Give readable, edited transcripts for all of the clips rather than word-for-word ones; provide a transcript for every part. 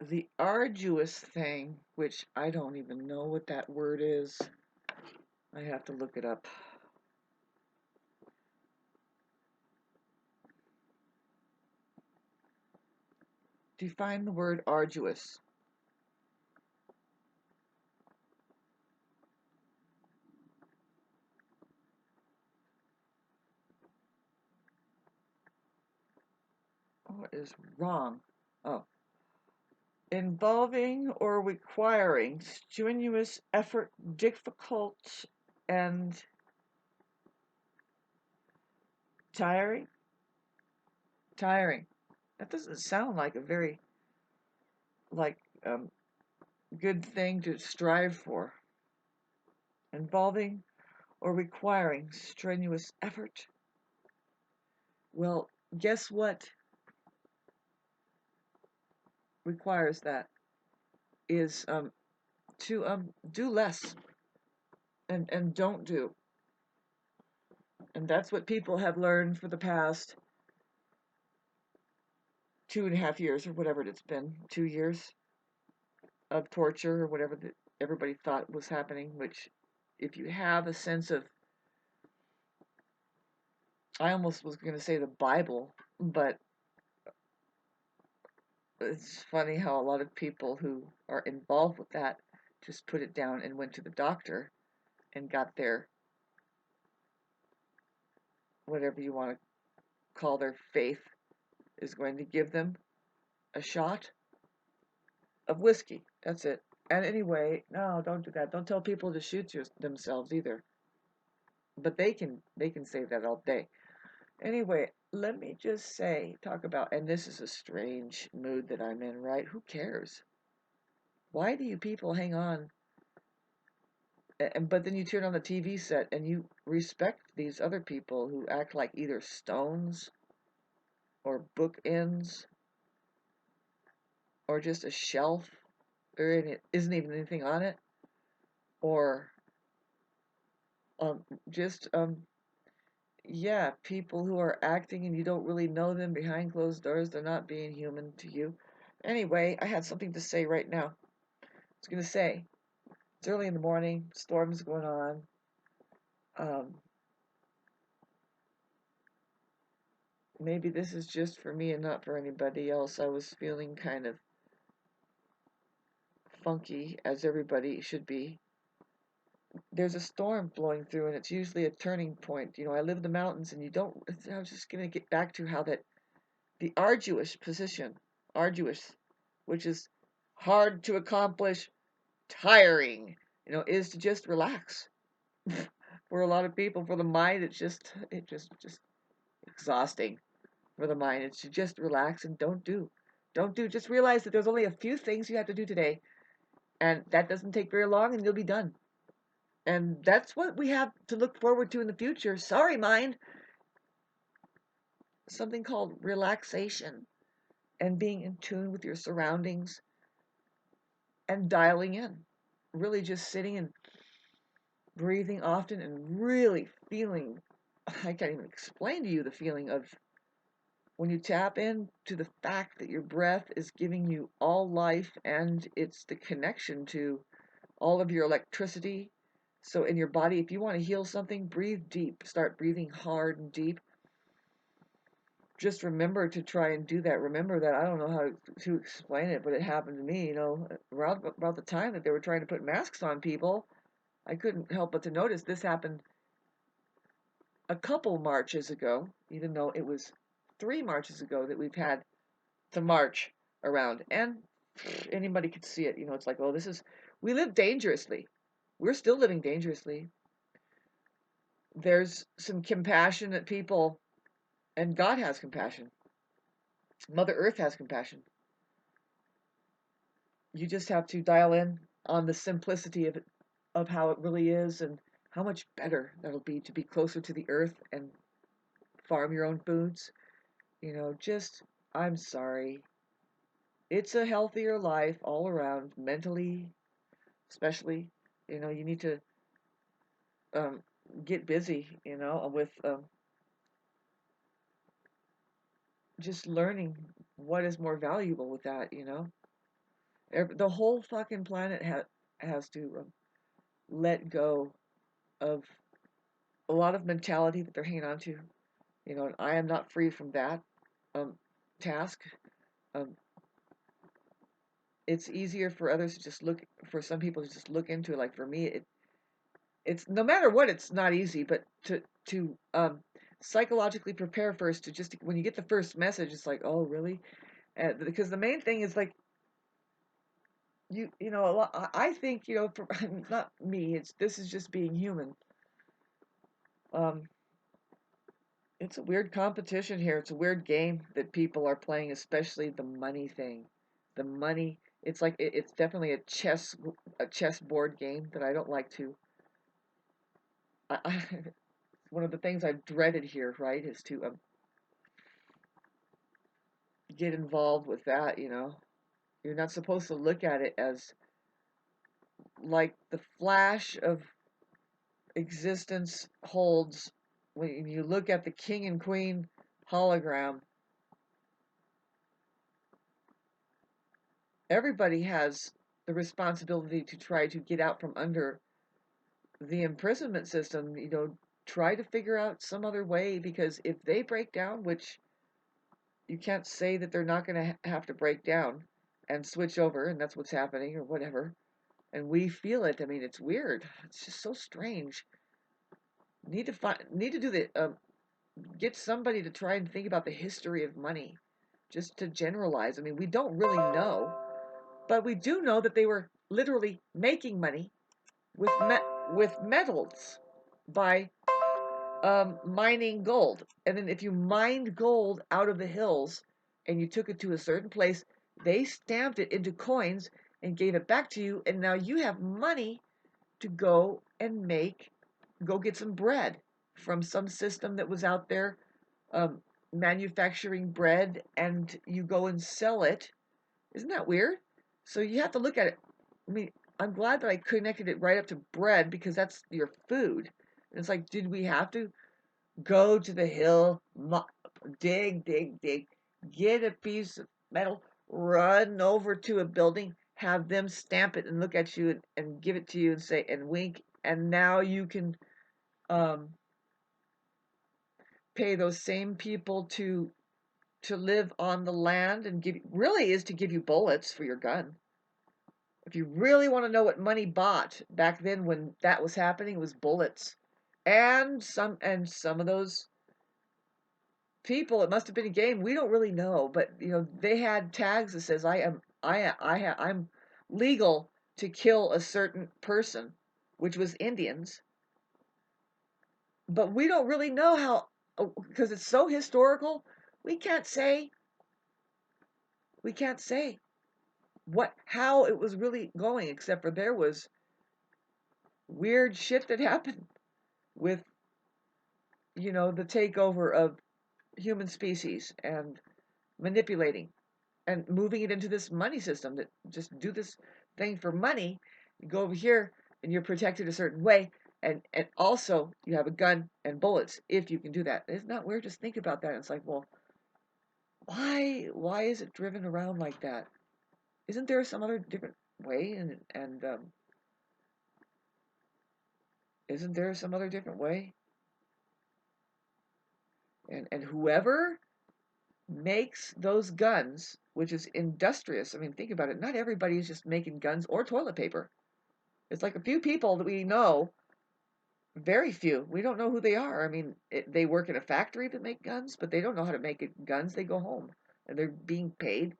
The arduous thing, which I don't even know what that word is, I have to look it up. Define the word arduous. What is wrong? Oh, involving or requiring strenuous effort, difficult and tiring. Tiring. That doesn't sound like a very like um, good thing to strive for. Involving or requiring strenuous effort. Well, guess what requires that is to do less and don't do. And that's what people have learned for the past 2.5 years or whatever it's been, 2 years of torture or whatever that everybody thought was happening. Which, if you have a sense of, I almost was going to say the Bible, but it's funny how a lot of people who are involved with that just put it down and went to the doctor and got their, whatever you want to call their faith, is going to give them a shot of whiskey. That's it. And anyway, no, don't do that. Don't tell people to shoot themselves either. But they can say that all day. Anyway, let me just say, talk about, and this is a strange mood that I'm in, right? Who cares? Why do you people hang on? But then you turn on the TV set and you respect these other people who act like either stones or bookends or just a shelf, or it isn't even anything on it, or just yeah, people who are acting and you don't really know them behind closed doors. They're not being human to you. Anyway, I had something to say right now. I was gonna say it's early in the morning, storm's going on. Um, Maybe this is just for me and not for anybody else. I was feeling kind of funky, as everybody should be. There's a storm blowing through, and it's usually a turning point. I live in the mountains, and you don't. I was just gonna get back to how that the arduous position, arduous, which is hard to accomplish, tiring, is to just relax. For a lot of people, for the mind, it's just exhausting. For the mind, it's to just relax and don't do. Just realize that there's only a few things you have to do today, and that doesn't take very long, and you'll be done. And that's what we have to look forward to in the future. Sorry, mind. Something called relaxation and being in tune with your surroundings and dialing in. Really just sitting and breathing often and really feeling, I can't even explain to you the feeling of when you tap into the fact that your breath is giving you all life and it's the connection to all of your electricity. So in your body, if you want to heal something, breathe deep. Start breathing hard and deep. Just remember to try and do that. Remember that, I don't know how to explain it, but it happened to me, around about the time that they were trying to put masks on people. I couldn't help but to notice this happened a couple marches ago, even though it was 3 marches ago that we've had to march around. And anybody could see it. It's like, oh, we live dangerously. We're still living dangerously. There's some compassionate people, and God has compassion. Mother Earth has compassion. You just have to dial in on the simplicity of it, of how it really is, and how much better that'll be to be closer to the earth and farm your own foods. Just, I'm sorry. It's a healthier life all around, mentally, especially. You need to um, get busy, with just learning what is more valuable with that. The whole fucking planet has to let go of a lot of mentality that they're hanging on to. You know, and I am not free from that um, task. Um, it's easier for others to just look, for some people to just look into it. Like for me, it's no matter what, it's not easy, but to psychologically prepare first, to just when you get the first message, it's like, oh really? Because the main thing is like you know a lot, I think for not me, it's this is just being human. Um, it's a weird competition here. It's a weird game that people are playing, especially the money thing. The money. It's like it's definitely a chess board game that I don't like to. One of the things I've dreaded here, right, is to get involved with that. You're not supposed to look at it as like the flash of existence holds. When you look at the king and queen hologram, everybody has the responsibility to try to get out from under the imprisonment system. Try to figure out some other way, because if they break down, which you can't say that they're not going to have to break down and switch over, and that's what's happening or whatever, and we feel it. I mean, it's weird. It's just so strange. Need to do the get somebody to try and think about the history of money, just to generalize. I mean, we don't really know, but we do know that they were literally making money with with metals by mining gold. And then if you mined gold out of the hills and you took it to a certain place, they stamped it into coins and gave it back to you, and now you have money to go get some bread from some system that was out there um, manufacturing bread, and you go and sell it. Isn't that weird? So you have to look at it. I mean, I'm glad that I connected it right up to bread, because that's your food. And it's like, did we have to go to the hill, dig, dig, dig, get a piece of metal, run over to a building, have them stamp it and look at you and give it to you and say and wink, and now you can um, pay those same people to live on the land and really is to give you bullets for your gun. If you really want to know what money bought back then when that was happening, it was bullets. And some of those people, it must have been a game, we don't really know, but they had tags that says I'm legal to kill a certain person, which was Indians. But we don't really know how, because it's so historical. We can't say we can't say how it was really going, except for there was weird shit that happened with the takeover of human species and manipulating and moving it into this money system that just do this thing for money. You go over here and you're protected a certain way, and also you have a gun and bullets if you can do that. It's not weird. Just think about that. It's like, well, why is it driven around like that? Isn't there some other different way? And isn't there some other different way? And whoever makes those guns, which is industrious. I mean, think about it. Not everybody is just making guns or toilet paper. It's like a few people that we know, very few. We don't know who they are. I mean, they work in a factory that make guns, but they don't know how to make guns. They go home and they're being paid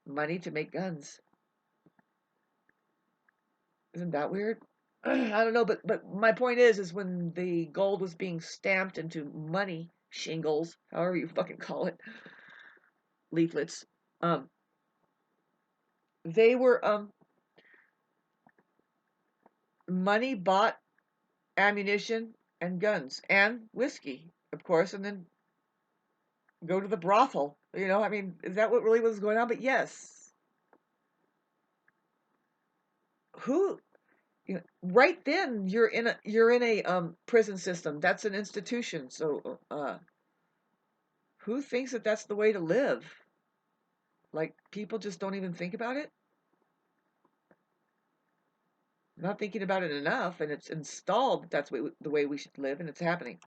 money to make guns. Isn't that weird? I don't know, but my point is when the gold was being stamped into money shingles, however you fucking call it, leaflets, um, they were money bought ammunition and guns and whiskey, of course, and then go to the brothel. I mean, is that what really was going on? But yes, who, right then you're in a prison system. That's an institution. So, who thinks that that's the way to live? Like people just don't even think about it. I'm not thinking about it enough, and it's installed that that's the way we should live, and it's happening.